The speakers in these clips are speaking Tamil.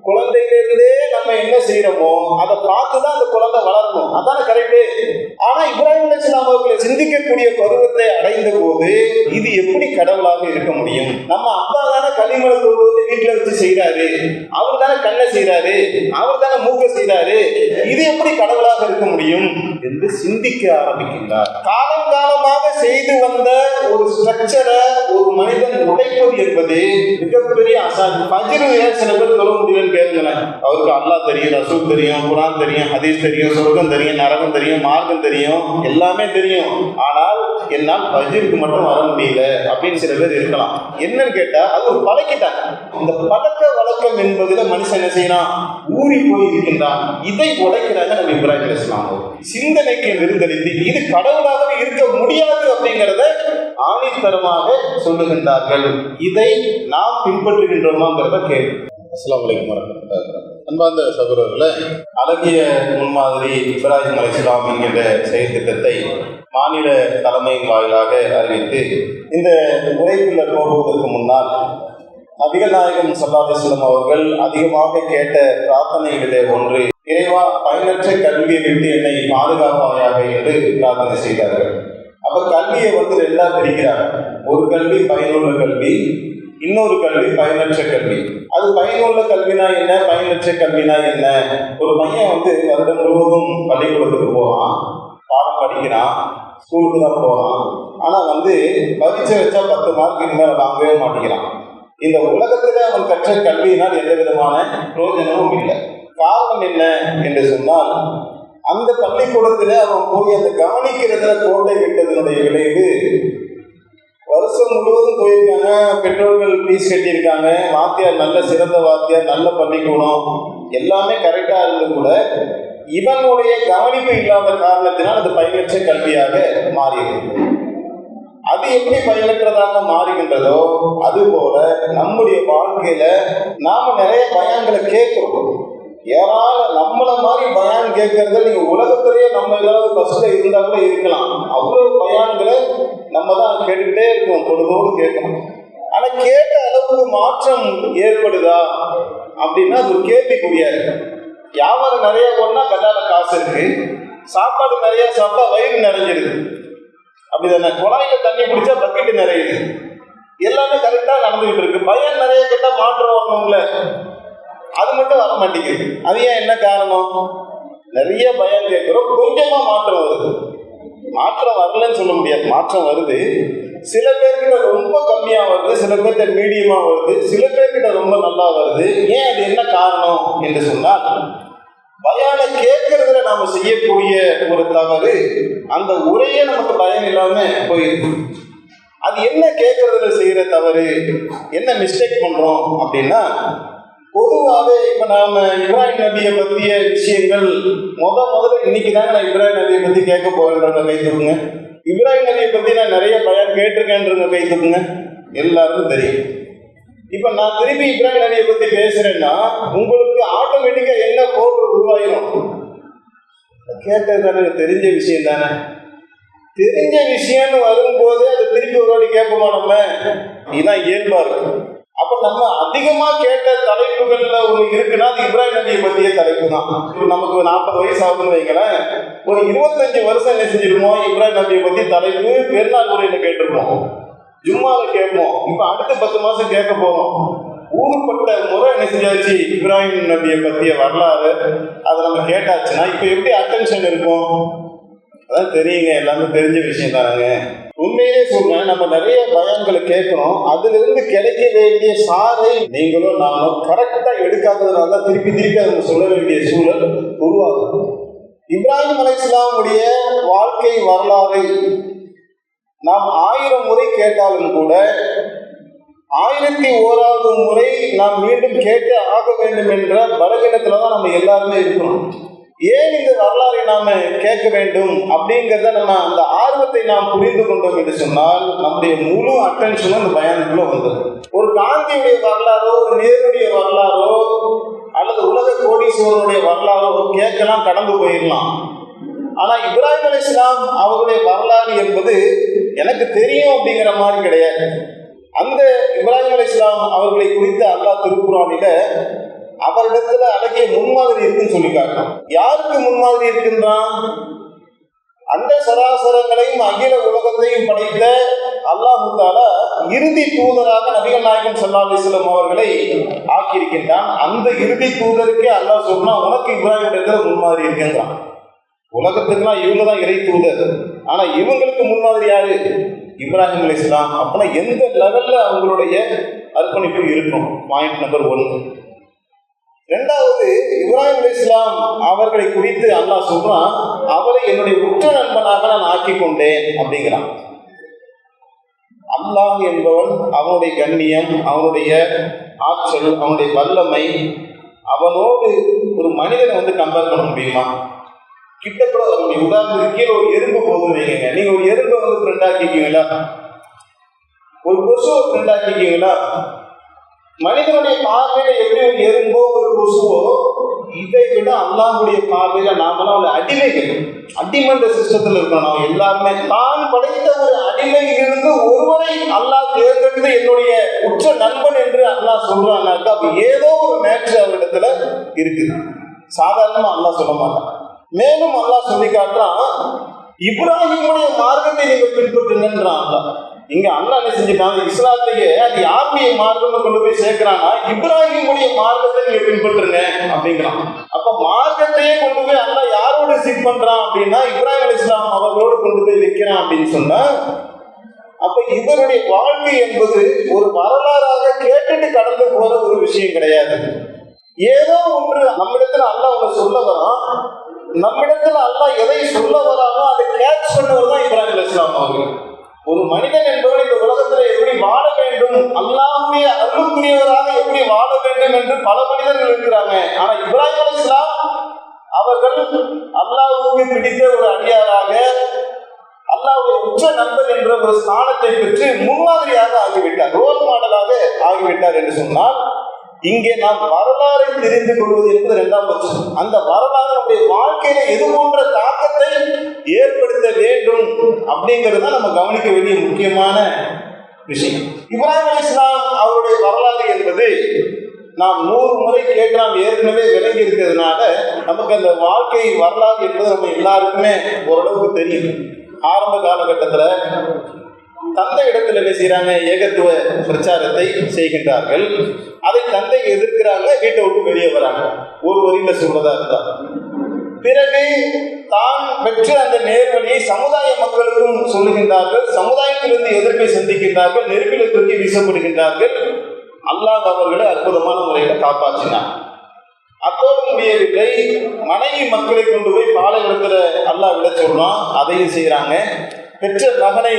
குழந்தையிலிருந்தே நம்ம என்ன செய்யறோமோ அதை பார்த்துதான் அந்த குழந்தை வளரணும், அதான கரெக்டு. ஆனா இப்ராஹிம் அலைஹிஸ்ஸலாம் அவர்களை சிந்திக்கக்கூடிய பருவத்தை அடைந்த போது இது எப்படி கடவுளாக இருக்க முடியும்? நம்ம அப்பா தானே களிமலை கொண்டு வந்து வீட்டுல வச்சு செய்யறாரு, அவர் தானே கண்ணை செய்யறாரு, அவர் தானே மூக்க செய்யறாரு, இது எப்படி கடவுளாக இருக்க முடியும் என்று சிந்திக்க ஆரம்பிக்கின்றார். காலம் காலமாக செய்து வந்த ஒரு ஸ்ட்ரக்சரை ஒரு மனிதன் உடைப்பது என்பது மிகப்பெரிய அசாதி. ஃபஜ்ர் சில பேர் சொல்ல முடியலன்னு கேளுங்களேன். அவருக்கு அல்லாஹ் தெரியும், ரசூல் தெரியும், குர்ஆன் தெரியும், ஹதீஸ் தெரியும், சொர்க்கம் தெரியும், நரகம் தெரியும், மார்க்கம் தெரியும், எல்லாமே தெரியும். ஆனால் என்னால் ஃபஜ்ருக்கு மட்டும் வர முடியல அப்படின்னு சில பேர் இருக்கலாம். என்னன்னு கேட்டா அது ஒரு பழக்கிட்டாங்க. இந்த பழக்க வழக்கம் என்பதுல மனுஷன் என்ன செய்யறான், ஊறி போய் இருக்கின்றான். இதை உடைக்கிறாங்க நம்ம இப்ராஹிம் அலைஹிஸ்ஸலாம். சிந்தனைக்கு விருந்தளித்து இது கடவுளாக இருக்க முடியாது அப்படிங்கிறத ஆணித்தரமாக சொல்லுகின்றார்கள். இதை நாம் பின்பற்றுகின்றோமாங்கிறத கேள்வி. அஸ்ஸலாமு அலைக்கும் வரஹ்மத்துல்லாஹி வபரகாத்துஹு. அன்பார்ந்த சகோதரர்களே, அழகிய முன்மாதிரி இப்ராஹிம் அலைஹிஸ்ஸலாம் என்கிற செயற்திட்டத்தை மாநில தலைமையின் வாயிலாக அறிவித்து இந்த உரைக்குள்ள போவதற்கு முன்னால் நபிகள் நாயகம் ஸல்லல்லாஹு அலைஹி வஸல்லம் அவர்கள் அதிகமாக கேட்ட பிரார்த்தனைகளிலே ஒன்று, இறைவா பயனற்ற கல்வியை விட்டு என்னை பாதுகாப்பாயாக என்று பிரார்த்தனை செய்தார்கள். அப்ப கல்வியை ரெண்டா பிரிக்கிறாங்க. ஒரு கல்வி பயனுள்ள கல்வி, இன்னொரு கல்வி பயனற்ற கல்வி. அது பயனுள்ள கல்வினா என்ன, பயனற்ற கல்வினா என்ன? ஒரு பையன் வருடம் முழுவதும் பள்ளிக்கூடத்துக்கு போறான், பாடம் படிக்கிறான், ஸ்கூலுக்கு தான் போறான். ஆனா பரீட்சை வச்சா 10 மார்க்கு மேல வாங்கவே மாட்டேங்கிறான். இந்த உலகத்துல அவன் கற்ற கல்வியினால் எந்த விதமான பிரயோஜனமும் இல்லை. காரணம் என்ன என்று சொன்னால், அந்த பள்ளிக்கூடத்துல அவன் போய் அந்த கவனிக்கிறதுல கோட்டை விட்டதனுடைய விளைவு, வருஷம் முழுவதும் போயிருக்காங்க, பெற்றோர்கள் ஃபீஸ் கட்டியிருக்காங்க, வாத்தியார் நல்ல சிறந்த வாத்தியார், நல்ல பள்ளிக்கூடம், எல்லாமே கரெக்டா இருந்து கூட இவனுடைய கவனிப்பு இல்லாத காரணத்தினால் அது பயனற்ற கல்வியாக மாறியிருக்கு. அது எப்படி பயனற்றதாக மாறுகின்றதோ அதுபோல நம்முடைய வாழ்க்கையில நாம நிறைய பயான்களை கேட்கிறோம். நம்மள மாதிரி பயான் கேட்கறத நீங்க உலகத்திலேயே நம்ம ஏதாவது ஃபர்ஸ்ட்ல இருந்தா கூட இருக்கலாம். அவ்வளவு பயான்களை நம்ம தான் கேட்டுக்கிட்டே இருக்கோம், பொழுதோடு கேட்கணும். ஆனா கேட்ட அளவுக்கு மாற்றம் ஏற்படுதா அப்படின்னா அது ஒரு கேள்விக்குறியா இருக்கு. வியாபாரம் நிறைய போனா கட்டால காசு இருக்கு, சாப்பாடு நிறைய சாப்பிட்டா வயிறு நிறைஞ்சிருக்கு, அப்படிதானே? குழாயில தண்ணி பிடிச்சா பக்கெட்டு நிறையுது, எல்லாமே கரெக்டா நடந்துகிட்டு இருக்கு. பயம் நிறைய கேட்டா மாற்றம் வரணும்ல, அது மட்டும் வர மாட்டேங்குது. அது ஏன், என்ன காரணம்? நிறைய பயம் கேட்கிறோம், கொஞ்சமா மாற்றம் வருது. மாற்றம் வரலன்னு சொல்ல முடியாது, மாற்றம் வருது. சில பேர்கிட்ட ரொம்ப கம்மியா வருது, சில பேர்கிட்ட மீடியமா வருது, சில பேர்கிட்ட ரொம்ப நல்லா வருது. ஏன், அது என்ன காரணம் என்று சொன்னால், பயான கேட்கறதுல நாம செய்யக்கூடிய ஒரு தவறு, அந்த உரையே நமக்கு பயம் இல்லாம போயிருக்கு. அது என்ன கேட்கறதுல செய்யற தவறு, என்ன மிஸ்டேக் பண்றோம் அப்படின்னா, பொதுவாகவே இப்ப நாம இப்ராஹிம் நபியை பற்றிய விஷயங்கள் முதல்ல இன்னைக்கு தாங்க நான் இப்ராஹிம் நபியை பத்தி கேட்க போகிறேன்றவங்க கை தூக்குங்க. இப்ராஹிம் நபியை பத்தி நான் நிறைய பயான் கேட்டிருக்கேன்றவங்க கை தூக்குங்க. எல்லாருக்கும் தெரியும். இப்ப நான் திருப்பி இப்ராஹிம் நபியை பத்தி பேசுறேன்னா உங்களுக்கு ஆட்டோமேட்டிக்கா என்ன போட்டு உருவாயிரும். கேட்டது தானே, தெரிஞ்ச விஷயம் தானே. தெரிஞ்ச விஷயம்னு வரும்போது அது திருப்பி ஒரு வாட்டி கேட்போமா நம்ம? இதுதான் இயல்பா இருக்கு. அப்ப நம்ம அதிகமா கேட்ட தலைப்புகள்ல ஒண்ணு இருக்குன்னா அது இப்ராஹிம் நபியை பத்திய தலைப்பு தான். நமக்கு 40 வயசு ஆகுதுன்னு வைங்களேன், ஒரு 25 வருஷம் என்ன செஞ்சிருப்போம், இப்ராஹிம் நபியை பத்தி தலைப்பு பெருநாள் உரையில கேட்டிருப்போம், ஜும்மால கேட்போம். இப்ப அடுத்த 10 மாசம் கேட்க போறோம். ஊருப்பட்ட முறை என்ன செஞ்சாச்சு, இப்ராஹிம் நபியை பத்திய வரலாறு அதை நம்ம கேட்டாச்சுன்னா இப்ப எப்படி அட்டென்ஷன் இருக்கும்? அதான் தெரியுங்க, எல்லாமே தெரிஞ்ச விஷயம் தானுங்க. உண்மையிலே சொல்றேன், நம்ம நிறைய பயான்களை கேட்கிறோம், அதுல இருந்து கிடைக்க வேண்டிய சாதை நீங்களும் நானும் கரெக்டா எடுக்காததுனால தான் திருப்பி திருப்பி அதை சொல்ல வேண்டிய சூழல் உருவாகும். இப்ராஹிம் அலைஹிஸ்ஸலாமுடைய வாழ்க்கை வரலாறு நாம் 1000 முறை கேட்டாலும் கூட 1001வது முறை நாம் மீண்டும் கேட்டு ஆக வேண்டும் என்ற பலவீனத்துலதான் நம்ம எல்லாருமே இருக்கிறோம். ஏன் இந்த வரலாறை நாம கேட்க வேண்டும் அப்படிங்கிறத நம்ம அந்த ஆர்வத்தை நாம் புரிந்து கொண்டோம் என்று சொன்னால் நம்முடைய முழு அட்டென்ஷனும் அந்த பயானுக்குள்ள வந்துடும். ஒரு காந்தியுடைய வரலாறோ, ஒரு நேருடைய வரலாறோ, அல்லது உலக கோடீஸ்வரனுடைய வரலாறோ கேட்கலாம், கடந்து போயிடலாம். ஆனா இப்ராஹிம் அலைஹிஸ்ஸலாம் அவர்களுடைய வரலாறு என்பது எனக்கு தெரியும் அப்படிங்கிற மாதிரி கிடையாது. அந்த இப்ராஹிம் அலைஹிஸ்ஸலாம் அவர்களை குறித்து அல்லாஹ் திருக்குர்ஆனில அவரிடத்துல அழகிய முன்மாதிரி இருக்குன்னு சொல்லி காட்டலாம். யாருக்கு முன்மாதிரி இருக்கின்றான்? அந்த சராசரங்களையும் அகில உலகத்தையும் படைத்த அல்லாஹ் தஆலா இறுதி தூதராக நபிகள் நாயகம் ஸல்லல்லாஹு அலைஹி வஸல்லம் அவர்களை ஆக்கியிருக்கின்றான். அந்த இறுதி தூதருக்கே அல்லாஹ் சொன்னா, உனக்கு இப்ராஹிம் இடத்துல முன்மாதிரி இருக்கின்றான். உலகத்துக்குலாம் இவங்க தான் இறை தூதர், ஆனா இவங்களுக்கு முன்மாதிரி யாரு? இப்ராஹிம் அலைஹிஸ்ஸலாம். அப்படின்னா எந்த லெவல்ல அவங்களுடைய அர்ப்பணிப்பு இருக்கும்? Point number 1. இரண்டாவது, இப்ராஹிம் அலைஹிஸ்ஸலாம் அவர்களை குறித்து அல்லாஹ் சொல்றான், அவரை என்னுடைய உற்ற நண்பனாக நான் ஆக்கி கொண்டேன் அப்படிங்கிறான். அல்லாஹ் என்பவன், அவனுடைய கண்ணியம், அவனுடைய ஆற்றல், அவனுடைய வல்லமை, அவனோடு ஒரு மனிதனை கம்பேர் பண்ண முடியுமா? கிட்ட கூட வர முடியும். உதாரணத்துக்கு கீழே ஒரு எறும்பு போதும் வைங்க, நீங்க ஒரு எறும்பை ஃப்ரெண்ட் ஆக்கிக்கீங்களா? ஒரு கொசுவை ஃப்ரெண்ட் ஆக்கிக்கீங்களா? மனிதனுடைய பார்வையில எப்படி ஒரு எறும்போ ஒரு கொசுவோ, இதை விட அல்லாஹ்வுடைய பார்வையில நாமெல்லாம் ஒரு அடிமைகள், அடிமன்ற சிஸ்டத்துல இருக்கோம். நாம் எல்லாருமே தான் படைத்த ஒரு அடிமையிலிருந்து ஒருவரை அல்லாஹ் தேர்ந்தெடுத்து என்னுடைய உற்ற நண்பன் என்று அல்லாஹ் சொல்றான்னாக்கா, அப்ப ஏதோ ஒரு மேட்ரு அவரிடத்துல இருக்கு. சாதாரணமா அல்லாஹ் சொல்ல மாட்டான். மேலும் அல்லாஹ் சொல்லி காட்டுறான், இப்ராஹிமுடைய மார்க்கத்தை நீங்க பின்பற்றுங்கன்றான் அல்லாஹ். இங்க அல்லாஹ் என்ன செஞ்சுட்டாங்க? இஸ்லாத்தையே அது யாருடைய மார்க்கம் கொண்டு போய் சேர்க்கிறான்னா, இப்ராஹிமுடைய மார்க்கத்தை நீங்க பின்பற்றுங்க அப்படிங்கிறான். அப்ப மார்க்கத்தையே கொண்டு போய் அல்லாஹ் யாரோடு சிக் பண்றான் அப்படின்னா, இப்ராஹிம் அலைஹிஸ்ஸலாம் அவர்களோடு கொண்டு போய் வைக்கிறான் அப்படின்னு சொன்னா, அப்ப இவருடைய வாழ்க்கை என்பது ஒரு வரலாறாக கேட்டுட்டு கடந்து போற ஒரு விஷயம் கிடையாது. ஏதோ ஒன்று நம்மிடத்துல அல்லாஹ் ஒன்று சொல்ல வரான், நம்மிடத்துல அல்லாஹ் எதை சொல்ல வரானோ அதை கேட்ச் பண்ணவர் தான் இப்ராஹிம் அலைஹிஸ்ஸலாம் அவர்கள். ஒரு மனிதன் என்பவர் இந்த உலகத்துல எப்படி வாழ வேண்டும், அல்லாஹ்வுடைய அருளுக்குரியவராக எப்படி வாழ வேண்டும் என்று பல மனிதர்கள் இருக்கிறாங்க. ஆனா இப்ராஹிம் அலைஹிஸ்ஸலாம் அவர்கள் அல்லாஹ்வுக்கு பிடித்த ஒரு அடியாராக, அல்லாஹ்வுடைய உச்ச நண்பன் என்ற ஒரு ஸ்தானத்தை பெற்று முன்மாதிரியாக ஆகிவிட்டார், ரோல் மாடலாக ஆகிவிட்டார் என்று சொன்னால், இங்கே நாம் வரலாறை தெரிந்து கொள்வது என்பது 2ஆம் பட்சம். அந்த வரலாறு நம்முடைய வாழ்க்கையில எது போன்ற தாக்கத்தை ஏற்படுத்த வேண்டும் அப்படிங்கிறத நம்ம கவனிக்க வேண்டிய முக்கியமான விஷயம். இப்ராஹிம் அலைஹிஸ்ஸலாம் அவருடைய வரலாறு என்பது நாம் 100 முறை கேட்டு நாம் ஏற்கனவே விளங்கி இருக்கிறதுனால நமக்கு அந்த வாழ்க்கை வரலாறு என்பது நம்ம எல்லாருக்குமே ஓரளவுக்கு தெரியும். ஆரம்ப காலகட்டத்தில் தந்தை இடத்துல என்ன செய்யறாங்க? ஏகத்துவ பிரச்சாரத்தை செய்கின்றார்கள். அதை தந்தை எதிர்க்கிறாங்க, வீட்டை விட்டு வெளியே வராங்க. ஒரு வரியில சொல்றதா இருந்தா, பிறகு தான் பெற்ற அந்த நேர்வழியை சமுதாய மக்களுக்கும் சொல்லுகின்றார்கள். சமுதாயத்திலிருந்து எதிர்ப்பை சந்திக்கின்றார்கள், நெருப்பில் தூக்கி வீசப்படுகின்றார்கள். அல்லாஹ் அவர்களை அற்புதமான முறையில காப்பாற்றினார். அப்போது முடியவில்லை, மனைவி மக்களை கொண்டு போய் பாலைவனத்துல அல்லாஹ் விட சொல்றான், அதையும் செய்யறாங்க. பெற்ற மகனை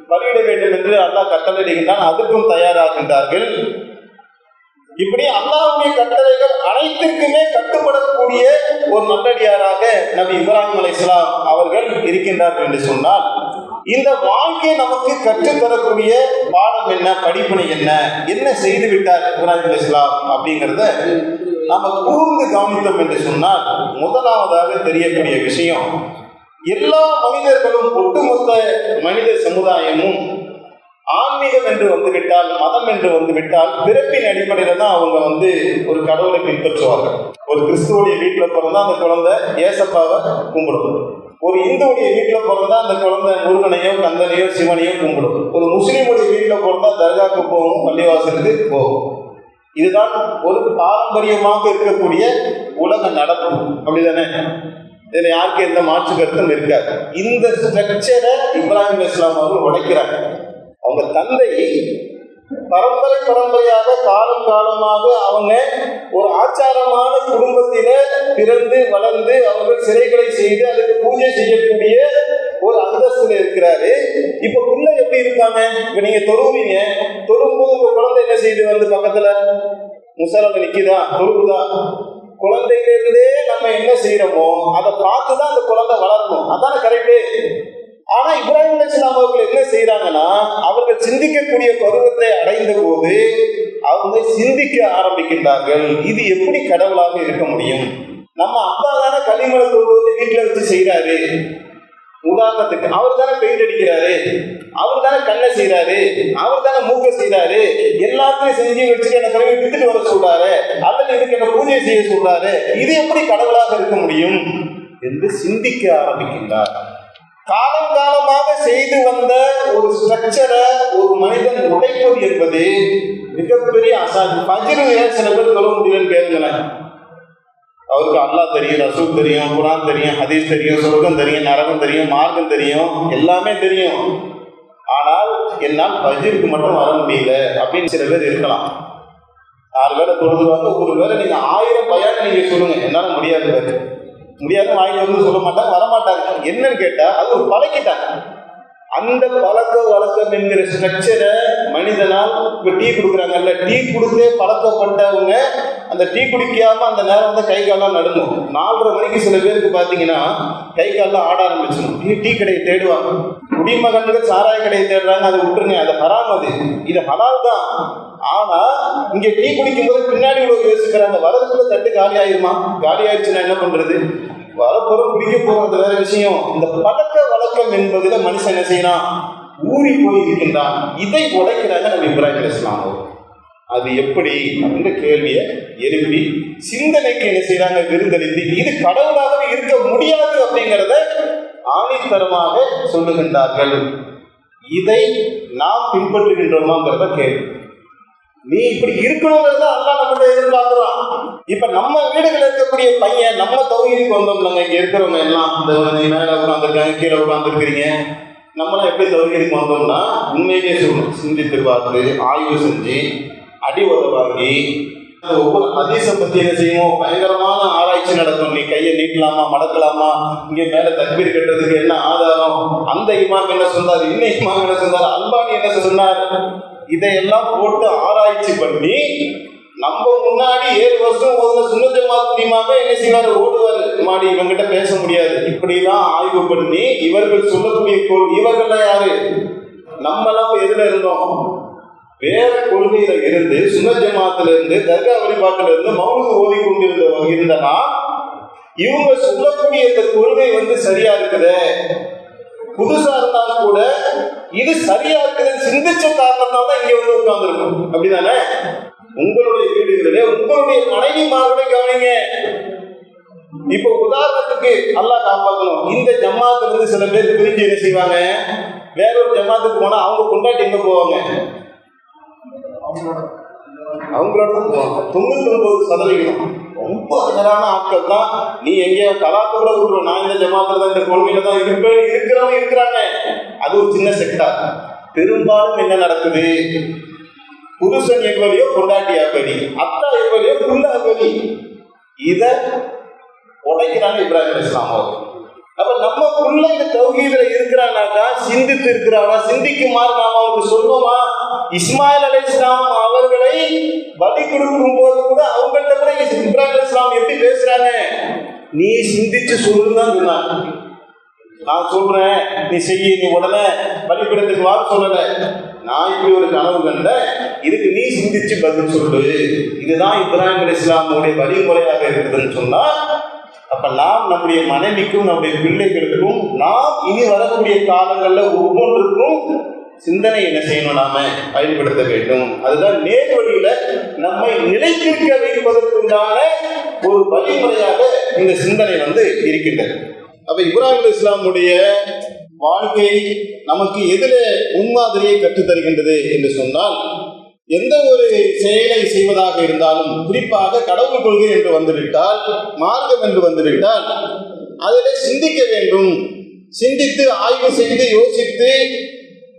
பலியிட வேண்டும் என்று அல்லாஹ் கட்டளையிடுகின்றான், அதற்கும் தயாராகின்றார்கள். இப்படி அல்லாஹ்வுடைய கட்டளைகள் அனைத்திற்குமே கட்டுப்படக்கூடிய ஒரு நல்லடியாராக நபி இப்ராஹிம் அலைஹிஸ்ஸலாம் அவர்கள் இருக்கின்றார்கள் என்று சொன்னால், இந்த வாழ்க்கை நமக்கு கற்றுத்தரக்கூடிய பாடம் என்ன, படிப்பினை என்ன, என்ன செய்து விட்டார் இப்ராஹிம் அலைஹிஸ்ஸலாம் அப்படிங்கிறத நாம கூர்ந்து கவனித்தோம் என்று சொன்னால், முதலாவதாக தெரியக்கூடிய விஷயம், எல்லா மனிதர்களும், ஒட்டுமொத்த மனித சமுதாயமும் ஆன்மீகம் என்று வந்துவிட்டால், மதம் என்று வந்துவிட்டால், பிறப்பின் அடிப்படையில தான் அவங்க ஒரு கடவுளை பின்பற்றுவார்கள். ஒரு கிறிஸ்துவோடைய வீட்டில் பிறந்தா அந்த குழந்தை ஏசப்பாவை கும்பிடும். ஒரு இந்துவுடைய வீட்டில் பிறந்தா அந்த குழந்தை முருகனையோ கந்தனையோ சிவனையோ கும்பிடும். ஒரு முஸ்லீமுடைய வீட்டில் பிறந்தா தர்காவுக்கு போகும், பள்ளிவாசலுக்கு போகும். இதுதான் ஒரு பாரம்பரியமாக இருக்கக்கூடிய உலக நடப்பு. அப்படிதானே? இதுல யாருக்கு எந்த மாற்று கருத்தும் இருக்காது. இந்த ஸ்ட்ரக்சரை இப்ராஹிம் அலைஹிஸ்ஸலாம் அவர்கள் உடைக்கிறாங்க. அவங்க தந்தை பரம்பரையாக காலம் காலமாக அவங்க ஒரு ஆச்சாரமான குடும்பத்தில பிறந்து வளர்ந்து அவர்கள் சிலைகளை செய்து அதுக்கு பூஜை செய்யக்கூடிய ஒரு அந்தஸ்துல இருக்கிறாரு. இப்ப பிள்ளை எப்படி இருக்காங்க? இப்ப நீங்க தொழுவீங்க, தொழும்போது உங்க குழந்தை என்ன செய்து பக்கத்துல முசலால நிக்குதா, தொழுகுதா? குழந்தையிலிருந்தே நம்ம என்ன செய்யறோமோ அதை பார்த்துதான் அந்த குழந்தை வளரணும். அதான கரெக்டு. ஆனா இப்ராஹிம் அலைஹிஸ்ஸலாம் அவர்கள் என்ன செய்யறாங்கன்னா, அவர்கள் சிந்திக்கக்கூடிய பருவத்தை அடைந்த போது அவங்க சிந்திக்க ஆரம்பிக்கின்றார்கள், இது எப்படி கடவுளாக இருக்க முடியும்? நம்ம அப்பா தானே களிமண் தொழுவது வீட்டுல வச்சு செய்யறாரு, உதாரணத்துக்கு அவர் தானே பெயிண்ட் அடிக்கிறாரு, அவர் தானே கண்ணை செய்யறாரு, அவர் தானே மூக்க செய்யறாரு, எல்லாத்தையும் செஞ்சு வச்சுட்டு என்ன கழுவி வித்துட்டு வர சொல்றாரு, அல்லது இதுக்கு என்ன பூஜை செய்ய சொல்றாரு, இது எப்படி கடவுளாக இருக்க முடியும் என்று சிந்திக்க ஆரம்பிக்கின்றார். காலம் காலமாக செய்து வந்த ஒரு ஸ்ட்ரக்சரை ஒரு மனிதன் உடைப்பது என்பது மிகப்பெரிய அசாதி. ஃபஜ்ர் சில பேர் சொல்ல முடியலன்னு கேளுங்களேன். அவருக்கு அல்லாஹ் தெரியும், ரசூல் தெரியும், குர்ஆன் தெரியும், ஹதீஸ் தெரியும், சொர்க்கம் தெரியும், நரகம் தெரியும், மார்க்கம் தெரியும், எல்லாமே தெரியும். ஆனால் என்னால் ஃபஜ்ருக்கு மட்டும் வர முடியல அப்படின்னு சில பேர் இருக்கலாம். 4 வேளை தொழுதுவாங்க. ஒரு வேளை நீங்க 1000 பயான் நீங்க சொல்லுங்க, என்னால முடியாது முடியாது வாங்கி வந்து சொல்ல மாட்டாங்க, வரமாட்டாங்க. என்னன்னு கேட்டா அது ஒரு பழக்கிட்டாங்க. அந்த பழக்க வழக்கம் என்கிற ஸ்ட்ரக்சரை மனிதனால் இப்ப டீ கொடுக்குறாங்கல்ல, டீ கொடுத்தே பழக்கப்பட்டவங்க அந்த டீ குடிக்காம அந்த நேரம் வந்து கை காலெல்லாம் நடுங்கும். 4:30 மணிக்கு சில பேருக்கு பாத்தீங்கன்னா கை காலெல்லாம் ஆட ஆரம்பிச்சிடும். டீ கடையை தேடுவாங்க. குடிமகன்கள் சாராய கடையை தேடுறாங்க, அதை விட்டுருங்க, அது ஹராம். இது ஹலால் தான். ஆனா இங்க டீ குடிக்கும் போது பின்னாடி உள்ள யோசிக்கிறாங்க, வரதுக்குள்ள தட்டு காலி ஆயிருமா, காலி ஆயிடுச்சுன்னா என்ன பண்றது, வரப்போறோம் குடிக்க போறது வேற விஷயம். இந்த பழக்க வழக்கம் என்பதுல மனுஷன் என்ன செய்யறான், ஊறி போய் இருக்கின்றான். இதை உடைக்கிறாங்க நம்ம இப்ராஹிம் அலைஹிஸ்ஸலாம். அது எப்படி அப்படின்ற கேள்வியை எழுப்பி சிந்தனைக்கு என்ன செய்யறாங்க, விருந்தளித்து இது கடவுளாகவே இருக்க முடியாது அப்படிங்கிறத ஆணித்தரமாக சொல்லுகின்றார்கள். இதை நாம் பின்பற்றுகின்றோமாங்கிறத கேள்வி. நீ இப்படி இருக்கணுங்கிறத அல்லாஹ் நம்மகிட்ட எதிர்பார்க்கிறான். இப்ப நம்ம வீடுகள் இருக்கக்கூடிய பையன் நம்ம தௌஹீதுக்கு வந்தோம்லங்க. இங்க இருக்கிறவங்க எல்லாம் இந்த மேல உட்காந்துருக்காங்க, கீழே உட்காந்துருக்கிறீங்க. நம்மளாம் எப்படி தௌஹீதுக்கு வந்தோம்னா உண்மையிலேயே சொல்லணும், சிந்தித்து பார்த்து ஆய்வு செஞ்சு அடி உதவாங்கி ஒவ்வொரு ஹதீஸை பத்தி என்ன செய்வோம், பயங்கரமான ஆராய்ச்சி நடக்கும். நீ கையை நீட்டலாமா, மடக்கலாமா, இங்க மேல தக்பீர் கட்டுறதுக்கு என்ன ஆதாரம், அந்த இமாம் என்ன சொன்னார், இந்த இமாம் என்ன சொன்னார், அல்பானி என்ன சொன்னார், இதையெல்லாம் போட்டு ஆராய்ச்சி பண்ணி நம்ம முன்னாடி 7 வருஷம் ஒரு சுன்னத் ஜமாத் இமாமே என்ன செய்வாரு, ஓடுவாரு. மாடி இவங்கிட்ட பேச முடியாது. இப்படிலாம் ஆய்வு பண்ணி இவர்கள் சொல்லக்கூடிய இவர்கள் யாரு, நம்மளாம் எதுல இருந்தோம், வேற கொள்கையில இருந்து, சுன்னத் ஜமாத்துல இருந்து, தர்கா வழிபாட்டுல இருந்து மௌலூத் ஓதி கொண்டிருந்தனா இவங்க சொல்லக்கூடிய இந்த கொள்கை வந்து சரியா இருக்குதே, புதுசா இருந்தாலும் கூட இது சரியா இருக்குதுன்னு சிந்திச்ச காரணத்தால் தான் இங்க வந்து உட்கார்ந்துருக்கும். அப்படிதானே? உங்களுடைய வீடுகளிலே உங்களுடைய மனைவிமார்களை கவனிங்க. இப்ப உதாரணத்துக்கு அல்லாஹ் காப்பாற்றணும், இந்த ஜமாத்துல இருந்து சில பேர் பிரிஞ்சு என்ன செய்வாங்க, வேற ஒரு ஜமாத்துக்கு போனா அவங்க கொண்டாட்டி எங்க போவாங்க, அவங்களோட தான் போவாங்க. 99% ரொம்ப அழகான ஆட்கள் தான். நீ எங்கேயோ கலாத்து கூட விட்டுருவோம், நான் இந்த ஜமாத்துல தான் இந்த கொள்கையில தான் இருக்கிறவங்க இருக்கிறாங்க. அது ஒரு சின்ன செக்டார். பெரும்பாலும் என்ன நடக்குது, புருஷன் எவ்வளியோ பொண்டாட்டி அவ்வளி, அத்தா எவ்வளியோ புள்ள அவ்வளி. இத உடைக்கிறாங்க இப்ராஹிம் அலைஹிஸ்ஸலாம் அவர்கள். அப்ப நம்ம புள்ள இந்த தௌஹீதுல இருக்கிறானாக்கா, சிந்தித்து இருக்கிறானா, சிந்திக்குமாறு நாம அவங்களுக்கு சொல்லுவோமா? இஸ்மாயில் அலைஹிஸ்ஸலாம் அவர்களை பலி கொடுக்கும் போது கூட அவங்கள்ட்ட கூட இப்ராஹிம் அலைஹிஸ்ஸலாம் எப்படி பேசுறாங்க, நீ சிந்திச்சு சொல்லுதான் சொன்னாங்க. நான் சொல்றேன் நீ செய்ய, நீ உடனே பலிபீடத்துக்கு வாக்கு சொல்லல, நான் இப்படி ஒரு கனவு கண்ட, இதுக்கு நீ சிந்திச்சு பதில் சொல்லு. இதுதான் இப்ராஹிம் அலைஹிஸ்ஸலாமுடைய வழிமுறையாக இருக்குதுன்னு சொன்னா, அப்ப நாம் நம்முடைய மனைவிக்கும் நம்முடைய பிள்ளைகளுக்கும் நாம் இனி வரக்கூடிய காலங்கள்ல ஒவ்வொன்றுக்கும் சிந்தனை என்ன செய்யணும், நாம பயன்படுத்த வேண்டும். அதுதான் நேர் வழியில நம்மை நிலைத்திருக்க வைப்பதற்குண்டான ஒரு வழிமுறையாக இந்த சிந்தனை வந்து இருக்கின்றது. அப்ப இப்ராஹிம் அலைஹிஸ்ஸலாமுடைய வாழ்க்கை நமக்கு எதிர முன்மாதிரியை கற்றுத்தருகின்றது என்று சொன்னால், எந்த ஒரு செயலை செய்வதாக இருந்தாலும், குறிப்பாக கடவுள் கொள்கை என்று வந்துவிட்டால், மார்க்கம் என்று வந்துவிட்டால், அதிலே சிந்திக்க வேண்டும். சிந்தித்து ஆய்வு செய்து யோசித்து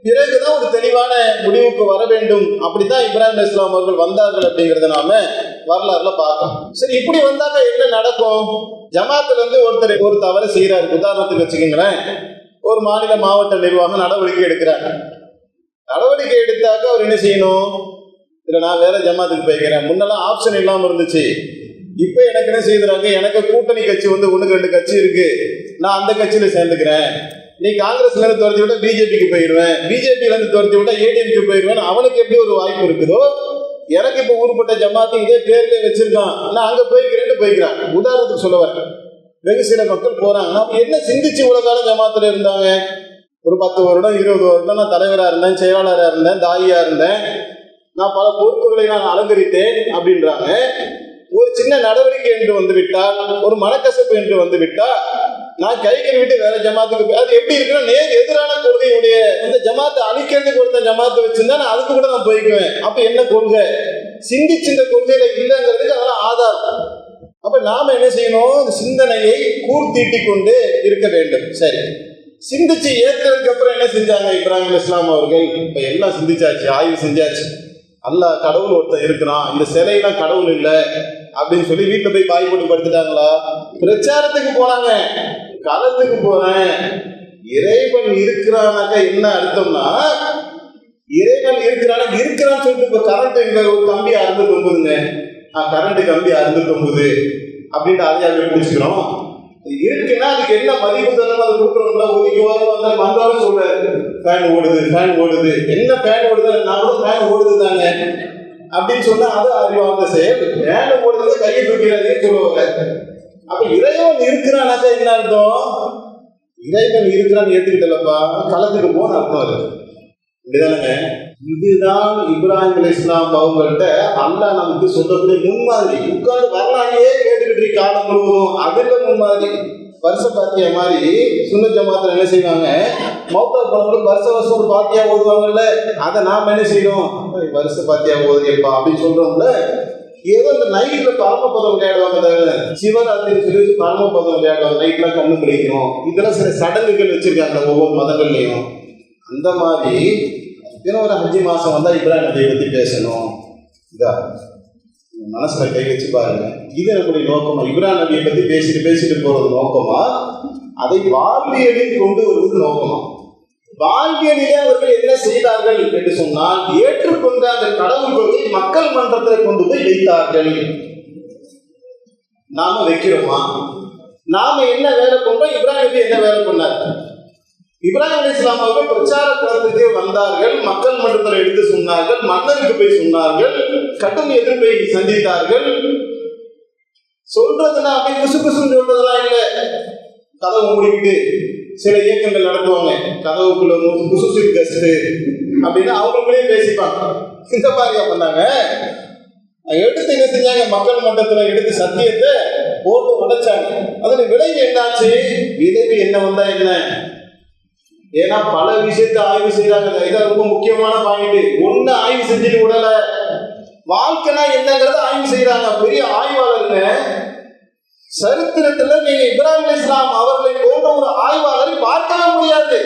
பிறகுதான் ஒரு தெளிவான முடிவுக்கு வர வேண்டும். அப்படித்தான் இப்ராஹிம் அலைஹிஸ்ஸலாம் அவர்கள் வந்தார்கள் அப்படிங்கிறத நாம வரலாறுல பார்க்கணும். சரி, இப்படி வந்தாக்க என்ன நடக்கும்? ஜமாத்துல இருந்து ஒருத்தர் ஒரு தவறு செய்யறாரு. உதாரணத்துக்கு வச்சுக்கோங்களேன், ஒரு மாநில மாவட்ட நிர்வாகம் நடவடிக்கை எடுக்கிறாங்க. நடவடிக்கை எடுத்தாக்க அவர் என்ன செய்யணும், இல்லை நான் வேற ஜமாத்துக்கு போய்க்கிறேன், முன்னெல்லாம் ஆப்ஷன் இல்லாம இருந்துச்சு, இப்ப எனக்கு என்ன செய்யறாங்க, எனக்கு கூட்டணி கட்சி வந்து 1-2 கட்சி இருக்கு, நான் அந்த கட்சியில சேர்ந்துக்கிறேன், நீ காங்கிரஸ்ல இருந்து துரத்தி விட்டா பிஜேபிக்கு போயிடுவேன், பிஜேபியில இருந்து துரத்தி விட்டா ஏடிஎம்க்கு போயிடுவேன். அவனுக்கு எப்படி ஒரு வாய்ப்பு இருக்குதோ, எனக்கு இப்ப ஊர்பட்ட ஜமாத்து இதே பேர்ல வச்சிருக்கான், நான் அங்க போய்க்கிறேன்னு போய்க்கிறான். உதாரணத்துக்கு சொல்ல வரேன், வெகு சில மக்கள் போறாங்க. அப்ப என்ன சிந்திச்சு இவ்வளவு காலம் ஜமாத்துல இருந்தாங்க? ஒரு 10 வருடம் 20 வருடம் நான் தலைவராக இருந்தேன், செயலாளராக இருந்தேன், தாயியா இருந்தேன், நான் பல பொறுப்புகளை நான் அலங்கரித்தேன் அப்படின்றாங்க. ஒரு சின்ன நடவடிக்கை என்று வந்து விட்டால், ஒரு மனக்கசப்பு என்று வந்து விட்டால், நான் கை கழுவிட்டு வேற ஜமாத்துக்கு அது எப்படி இருக்குன்னா, நேர் எதிரான கொள்கையுடைய இந்த ஜமாத்தை அழிக்கிறதுக்கு ஒருத்த ஜமாத்தை வச்சிருந்தா நான் அதுக்கு கூட நான் போய்க்குவேன். அப்ப என்ன கொள்கை சிந்திச்சு இந்த கொள்கையில இல்லைங்கிறதுக்கு அதெல்லாம் ஆதாரம். அப்ப நாம என்ன செய்யணும்? இந்த சிந்தனையை கூர்த்தீட்டி கொண்டு இருக்க வேண்டும். சரி, சிந்திச்சு ஏற்கிறதுக்கு அப்புறம் என்ன செஞ்சாங்க இப்ராஹிம் அலைஹிஸ்ஸலாம் அவர்கள்? இப்ப எல்லாம் சிந்திச்சாச்சு, ஆய்வு செஞ்சாச்சு. அல்லாஹ் கடவுள் ஒருத்தன் இருக்கிறான், இந்த சிலையெல்லாம் கடவுள் இல்லை அப்படின்னு சொல்லி வீட்டுல போய் பாய் போட்டு படுத்துட்டாங்களா? பிரச்சாரத்துக்கு போனாங்க. களத்துக்கு போறேன், இறைவன் இருக்கிறானாக்கா என்ன அர்த்தம்னா, இறைவன் இருக்கிறான்னு சொல்லிட்டு இப்ப கரண்ட் இங்க ஒரு கம்பி அறுந்து தொங்குதுங்க, கரண்ட் கம்பி அறுந்து தொங்குது அப்படின்ட்டு அதையாக பிடிச்சிக்கிறோம். இருக்குன்னா அதுக்கு என்ன மதிப்பு தரணும் அதை கொடுக்குறோம்ல. ஒதுக்கி வந்தாலும் சொல்றாரு ஃபேன் ஓடுது, என்ன ஃபேன் ஓடுது, நானும் ஃபேன் ஓடுது தாங்க அப்படின்னு சொன்னா அது அறிவார்ந்த செயல். ஃபேன் ஓடுறது கையை தூக்கிறாருன்னு சொல்லுவாங்க. அப்ப இறைவன் இருக்கிறானாக்கா என்ன அர்த்தம்? இறைவன் இருக்கிறான்னு ஏத்துக்கிட்டலப்பா, களத்துக்கு போன அர்த்தம் இருக்கு. இப்படிதானுங்க. இதுதான் இப்ராஹிம் அலைஹிஸ்ஸலாம் அவங்கள்ட்ட அல்லாஹ் நமக்கு சொல்லக்கூடிய முன்மாதிரி. உட்கார்ந்து வரலாறையே கேட்டுக்கிட்டு காலம் முழுவதும் அதுல முன்மாதிரி. வருஷ பாத்தியா மாதிரி சுன்னத் ஜமாத்துல என்ன செய்வாங்க? மௌத்தா போனவங்களுக்கு வருஷம் ஒரு பாத்தியா ஓதுவாங்கல்ல, அதை நாம என்ன செய்யணும்? வருஷ பாத்தியா ஓதுங்கப்பா அப்படின்னு சொல்றோம்ல. ஏதோ இந்த நைட்ல பரமபதம் விளையாடுவாங்க, தவிர சிவராத்திரி சொல்லி பரமபதம் விளையாடுவாங்க, நைட்ல கண்ணு பிடிக்கணும். இதெல்லாம் சில சடங்குகள் வச்சிருக்காங்க ஒவ்வொரு மதங்கள்லையும். அந்த மாதிரி தினம் ஒரு 5 மாசம் வந்தா இப்ராஹிம் நபியை பத்தி பேசணும். இதா மனசுல கை வச்சு பாருங்க. இது நம்முடைய நோக்கமா? இப்ராஹிம் நபியை பத்தி பேசிட்டு போறது நோக்கமா? அதை வாழ்வியலில் கொண்டு வருவது நோக்கமா? வாழ்வியலிலே அவர்கள் என்ன செய்தார்கள் என்று சொன்னால், ஏற்றுக்கொண்ட அந்த கடவுள் கொள்கை மக்கள் மன்றத்தில் கொண்டு போய் வைத்தார்கள். நாம வைக்கிறோமா? நாம என்ன வேலை பண்றோம்? இப்ராஹிம் நபி என்ன வேலை பண்ணார்? இப்ராஹிம் அலைஹிஸ்ஸலாம் அவர்கள் பிரச்சார களத்துக்கு வந்தார்கள், மக்கள் மன்றத்தில் எடுத்து சொன்னார்கள், மன்னருக்கு போய் சொன்னார்கள், கடும் எதிர்ப்பை சந்தித்தார்கள். சொல்றதுன்னா அப்படி குசுன்னு சொல்றதெல்லாம் இல்லை. கதவு மூடிக்கிட்டு சில இயக்கங்கள் நடத்துவாங்க, கதவுக்குள்ள குசு கஸ்து அப்படின்னு அவங்களுக்குள்ளே பேசிப்பாங்க. இந்த மாதிரி பண்ணாங்க. எடுத்து என்ன செஞ்சாங்க? மக்கள் மன்றத்துல எடுத்து சத்தியத்தை போட்டு உடைச்சாங்க. அதுல விளைவு என்னாச்சு? விளைவு என்ன வந்தா என்ன? ஏன்னா பல விஷயத்தை ஆய்வு செய்யறாங்க. இதான் ரொம்ப முக்கியமான பாயிண்ட். ஒண்ணு ஆய்வு செஞ்சுட்டு விடல, வாழ்க்கைனா என்னங்கிறத ஆய்வு செய்யறாங்க. பெரிய ஆய்வாளருங்க. சரித்திரத்துல நீங்க இப்ராஹிம் அலைஹிஸ்ஸலாம் அவர்களை போன்ற ஒரு ஆய்வாளரை பார்க்கவே முடியாது.